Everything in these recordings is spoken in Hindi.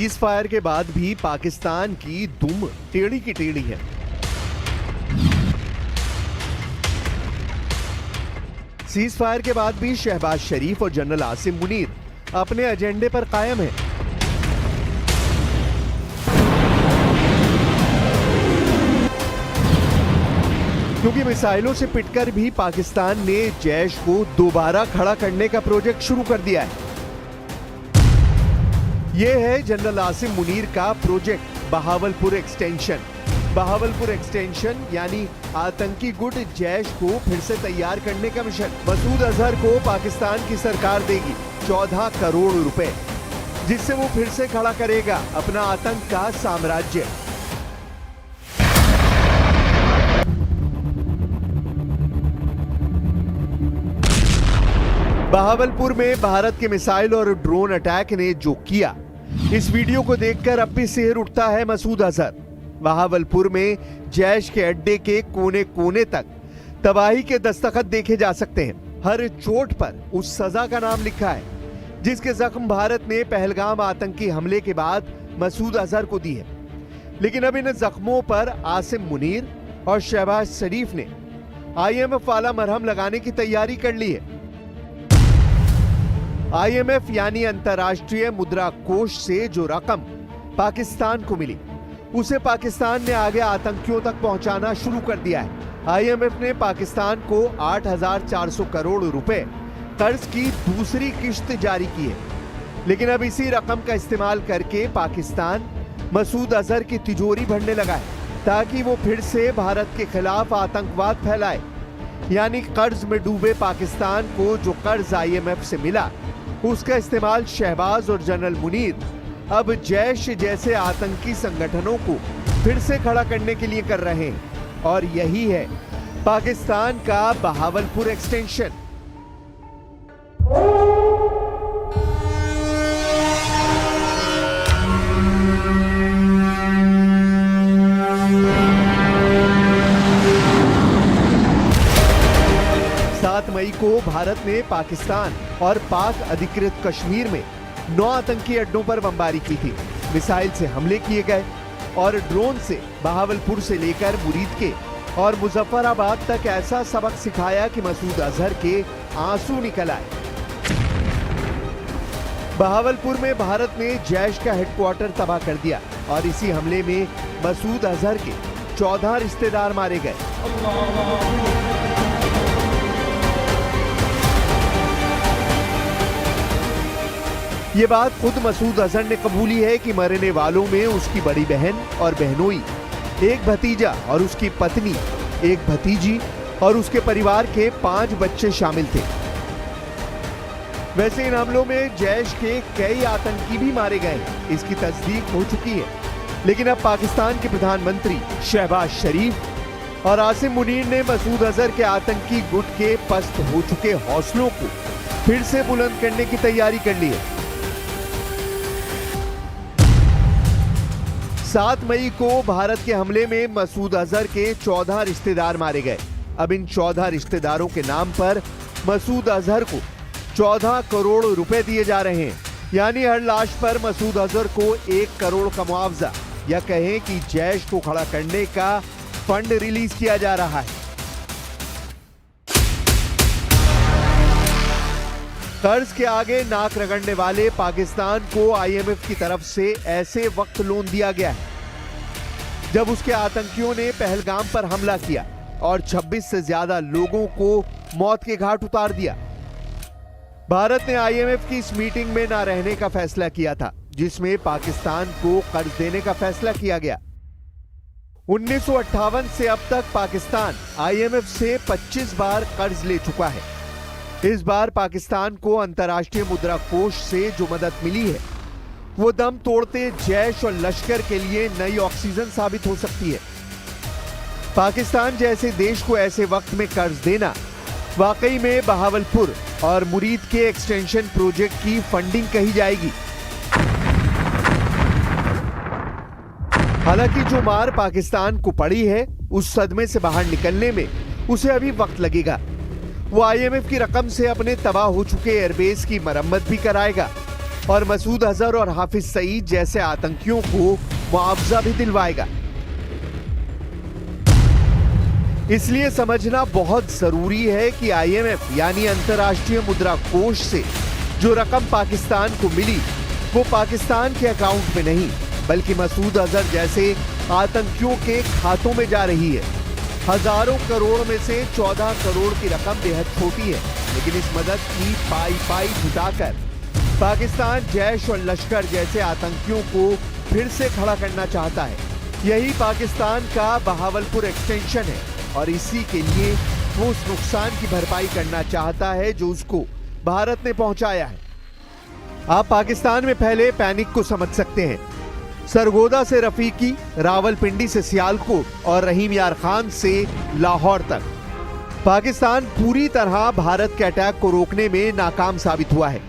सीज फायर के बाद भी पाकिस्तान की दुम टेढ़ी की टेढ़ी है। सीज फायर के बाद भी शहबाज शरीफ और जनरल आसिम मुनीर अपने एजेंडे पर कायम है। क्योंकि मिसाइलों से पिटकर भी पाकिस्तान ने जैश को दोबारा खड़ा करने का प्रोजेक्ट शुरू कर दिया है। यह है जनरल आसिम मुनीर का project Bahawalpur extension. Bahawalpur extension यानी आतंकी गुट जैश को फिर से तैयार करने का मिशन। मसूद अजहर को पाकिस्तान की सरकार देगी 14 करोड़ रुपए, जिससे वो फिर से खड़ा करेगा अपना आतंक का साम्राज्य। बहावलपुर में भारत के मिसाइल और ड्रोन अटैक ने जो किया, इस वीडियो को देखकर अब भी सिहर उठता है मसूद अजहर। बहावलपुर में जैश के अड्डे के कोने कोने तक तबाही के दस्तखत देखे जा सकते हैं। हर चोट पर उस सजा का नाम लिखा है जिसके जख्म भारत ने पहलगाम आतंकी हमले के बाद मसूद अजहर को दी है। लेकिन अब इन जख्मों पर आसिम मुनीर और शहबाज शरीफ ने IMF वाला मरहम लगाने की तैयारी कर ली है। IMF यानी अंतर्राष्ट्रीय मुद्रा कोष से जो रकम पाकिस्तान को मिली, उसे पाकिस्तान ने आगे आतंकियों तक पहुंचाना शुरू कर दिया है। IMF ने पाकिस्तान को 8,400 करोड़ रुपए कर्ज की दूसरी किश्त जारी की है। लेकिन अब इसी रकम का इस्तेमाल करके पाकिस्तान मसूद अजहर की तिजोरी भरने लगा है ताकि वो फिर से भारत के खिलाफ आतंकवाद फैलाए। यानी कर्ज में डूबे पाकिस्तान को जो कर्ज IMF से मिला, उसका इस्तेमाल शहबाज और जनरल मुनीर अब जैश जैसे आतंकी संगठनों को फिर से खड़ा करने के लिए कर रहे हैं। और यही है पाकिस्तान का बहावलपुर एक्सटेंशन। मई को भारत ने पाकिस्तान और पाक अधिकृत कश्मीर में 9 आतंकी अड्डों पर बमबारी की थी। मिसाइल से हमले किए गए और ड्रोन से बहावलपुर से लेकर मुरीद के और मुजफ्फराबाद तक ऐसा सबक सिखाया कि मसूद अजहर के आंसू निकल आए। बहावलपुर में भारत ने जैश का हेडक्वार्टर तबाह कर दिया और इसी हमले में मसूद अजहर के 14 रिश्तेदार मारे गए। ये बात खुद मसूद अजहर ने कबूली है कि मरने वालों में उसकी बड़ी बहन और बहनोई, एक भतीजा और उसकी पत्नी, एक भतीजी और उसके परिवार के 5 बच्चे शामिल थे। वैसे इन हमलों में जैश के कई आतंकी भी मारे गए, इसकी तस्दीक हो चुकी है। लेकिन अब पाकिस्तान के प्रधानमंत्री शहबाज शरीफ और आसिम मुनीर ने मसूद अजहर के आतंकी गुट के पस्त हो चुके हौसलों को फिर से बुलंद करने की तैयारी कर ली है। 7 मई को भारत के हमले में मसूद अजहर के 14 रिश्तेदार मारे गए। अब इन 14 रिश्तेदारों के नाम पर मसूद अजहर को 14 करोड़ रुपए दिए जा रहे हैं। यानी हर लाश पर मसूद अजहर को 1 करोड़ का मुआवजा या कहें कि जैश को खड़ा करने का फंड रिलीज किया जा रहा है। कर्ज के आगे नाक रगड़ने वाले पाकिस्तान को IMF की तरफ से ऐसे वक्त लोन दिया गया है जब उसके आतंकियों ने पहलगाम पर हमला किया और 26 से ज्यादा लोगों को मौत के घाट उतार दिया। भारत ने IMF की इस मीटिंग में न रहने का फैसला किया था जिसमें पाकिस्तान को कर्ज देने का फैसला किया गया। 1958 से अब तक पाकिस्तान IMF से 25 बार कर्ज ले चुका है। इस बार पाकिस्तान को अंतर्राष्ट्रीय मुद्रा कोष से जो मदद मिली है, वो दम तोड़ते जैश और लश्कर के लिए नई ऑक्सीजन साबित हो सकती है। पाकिस्तान जैसे देश को ऐसे वक्त में कर्ज देना वाकई में बहावलपुर और मुरीद के एक्सटेंशन प्रोजेक्ट की फंडिंग कही जाएगी। हालांकि जो मार पाकिस्तान को पड़ी है, उस सदमे से बाहर निकलने में उसे अभी वक्त लगेगा। वो IMF की रकम से अपने तबाह हो चुके एयरबेस की मरम्मत भी कराएगा। और मसूद अजहर और हाफिज सईद जैसे आतंकियों को मुआवजा भी दिलवाएगा। इसलिए समझना बहुत जरूरी है कि आईएमएफ यानी अंतर्राष्ट्रीय मुद्रा कोष से जो रकम पाकिस्तान को मिली वो पाकिस्तान के अकाउंट में नहीं बल्कि मसूद अजहर जैसे आतंकियों के खातों में जा रही है। हजारों करोड़ में से 14 करोड़ की रकम बेहद छोटी है, लेकिन इस मदद की पाई जुटाकर पाकिस्तान जैश और लश्कर जैसे आतंकियों को फिर से खड़ा करना चाहता है। यही पाकिस्तान का बहावलपुर एक्सटेंशन है और इसी के लिए वो उस नुकसान की भरपाई करना चाहता है जो उसको भारत ने पहुंचाया है। आप पाकिस्तान में फैले पैनिक को समझ सकते हैं। सरगोदा से रफीकी, रावलपिंडी से सियालकोट और रहीम यार खान से लाहौर तक पाकिस्तान पूरी तरह भारत के अटैक को रोकने में नाकाम साबित हुआ है।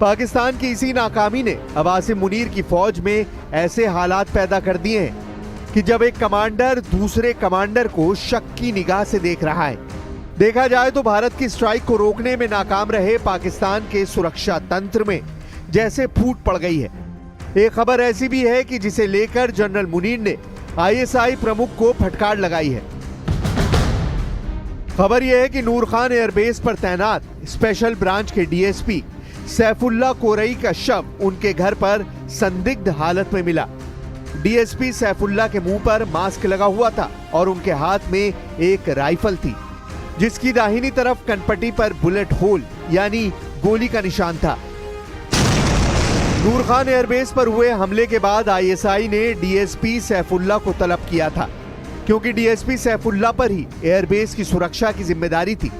पाकिस्तान की इसी नाकामी ने अब आसिम मुनीर की फौज में ऐसे हालात पैदा कर दिए हैं कि जब एक कमांडर दूसरे कमांडर को शक की निगाह से देख रहा है। देखा जाए तो भारत की स्ट्राइक को रोकने में नाकाम रहे पाकिस्तान के सुरक्षा तंत्र में जैसे फूट पड़ गई है। एक खबर ऐसी भी है कि जिसे लेकर जनरल मुनीर ने आईएसआई प्रमुख को फटकार लगाई है। खबर यह है कि नूर खान एयरबेस पर तैनात स्पेशल ब्रांच के डीएसपी सैफुल्ला कोरई का शव उनके घर पर संदिग्ध हालत में मिला। डीएसपी सैफुल्ला के मुंह पर मास्क लगा हुआ था और उनके हाथ में एक राइफल थी जिसकी दाहिनी तरफ कनपट्टी पर बुलेट होल यानी गोली का निशान था। नूर खान एयरबेस पर हुए हमले के बाद आईएसआई ने डीएसपी सैफुल्ला को तलब किया था क्योंकि डीएसपी सैफुल्ला पर ही एयरबेस की सुरक्षा की जिम्मेदारी थी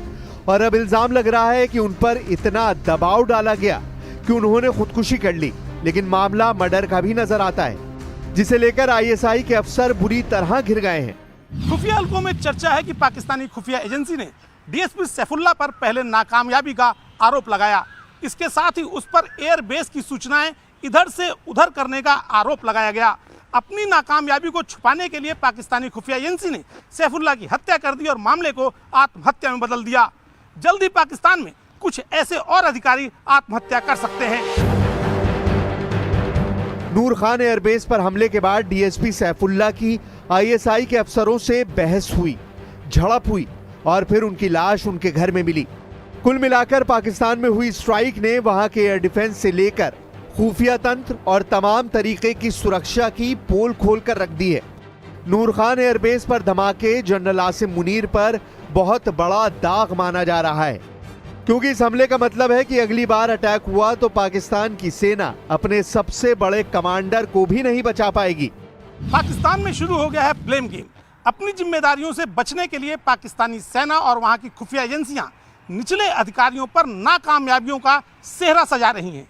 और अब इल्जाम लग रहा है कि उन पर इतना दबाव डाला गया कि उन्होंने खुदकुशी कर ली। लेकिन मामला मर्डर का भी नजर आता है जिसे लेकर आईएसआई के अफसर बुरी तरह घिर गए हैं। खुफिया हलकों में चर्चा है कि पाकिस्तानी खुफिया एजेंसी ने डीएसपी सैफुल्ला पर पहले नाकामयाबी का आरोप लगाया। इसके साथ ही उस पर एयरबेस की सूचनाएं इधर से उधर करने का आरोप लगाया गया। अपनी नाकामयाबी को छुपाने के लिए पाकिस्तानी खुफिया एजेंसी ने सैफुल्ला की हत्या कर दी और मामले को आत्महत्या में बदल दिया। जल्द ही पाकिस्तान में कुछ ऐसे और अधिकारी आत्महत्या कर सकते हैं। नूर खान एयरबेस पर हमले के बाद डीएसपी सैफुल्ला की आईएसआई के अफसरों से बहस हुई, झड़प हुई और फिर उनकी लाश उनके घर में मिली। कुल मिलाकर पाकिस्तान में हुई स्ट्राइक ने वहां के एयर डिफेंस से लेकर खुफिया तंत्र और तमाम तरीके की सुरक्षा की पोल खोलकर रख दी है। नूर खान एयरबेस पर धमाके जनरल आसिम मुनीर पर बहुत बड़ा दाग माना जा रहा है क्योंकि इस हमले का मतलब है कि अगली बार अटैक हुआ तो पाकिस्तान की सेना अपने सबसे बड़े कमांडर को भी नहीं बचा पाएगी। पाकिस्तान में शुरू हो गया है ब्लेम गेम। अपनी जिम्मेदारियों से बचने के लिए पाकिस्तानी सेना और वहां की खुफिया एजेंसियां निचले अधिकारियों पर नाकामयाबियों का सेहरा सजा रही हैं।